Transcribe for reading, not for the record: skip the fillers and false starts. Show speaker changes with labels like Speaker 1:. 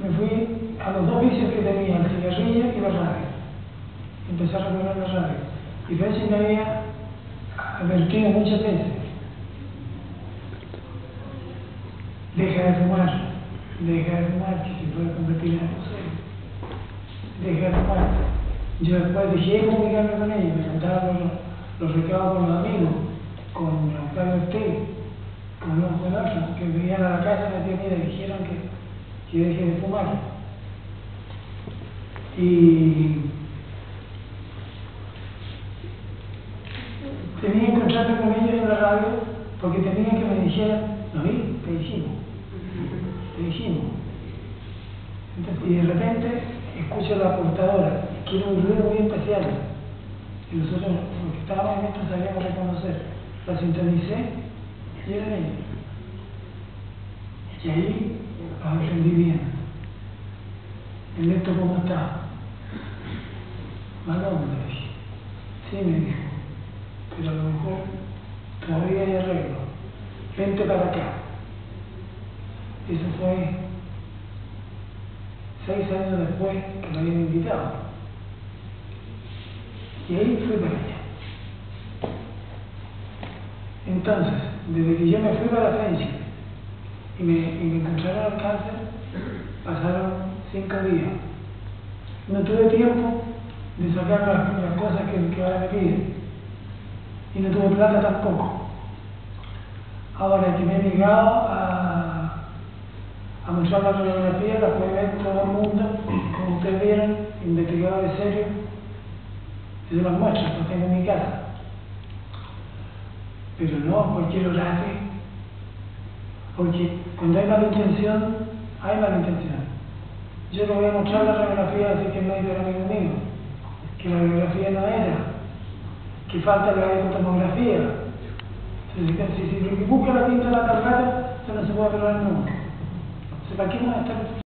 Speaker 1: me fui a los dos vicios que tenía, el cigarrillo y la radio. Empecé a recordar la radio. Y Bessie me había advertido muchas veces: deja de fumar, que se puede convertir en algo serio. Deja de fumar. Yo después dejé de comunicarme con ella, me contaba los recados con los amigos, con Octavio Ortiz, con otros que venían a la casa de la tía mía y dijeron que deje de fumar. Y tenía que encontrarme con ellos en la radio porque tenía que me dijeran: no, te dijimos. Entonces, y de repente escucho la portadora, que era un ruido muy especial, y nosotros, los que estábamos en esto, sabíamos reconocer. La sintonicé y era ella. Y ahí los entendí bien. ¿Ernesto cómo está? Malo, me dije. Sí, me dijo, pero a lo mejor todavía hay arreglo. Vente para acá. Eso fue 6 años después que me habían invitado. Y ahí fui para allá. Entonces, desde que yo me fui para Francia y me encontraron el cáncer, pasaron 5 días. No tuve tiempo de sacar las cosas que ahora me piden. Y no tuve plata tampoco. Ahora que me he llegado a mostrar la radiografía, la puede ver todo el mundo, como ustedes vieron, investigadores serios, y se las muestro, las tengo en mi casa. Pero no cualquier oraje, porque cuando hay mala intención, hay mala intención. Yo le voy a mostrar la radiografía, así que no hay de amigo mío, que la radiografía no era, que falta la ecotomografía. Si busca la tinta de la tarjeta, se no se puede probar nunca. ¿Para qué van a estar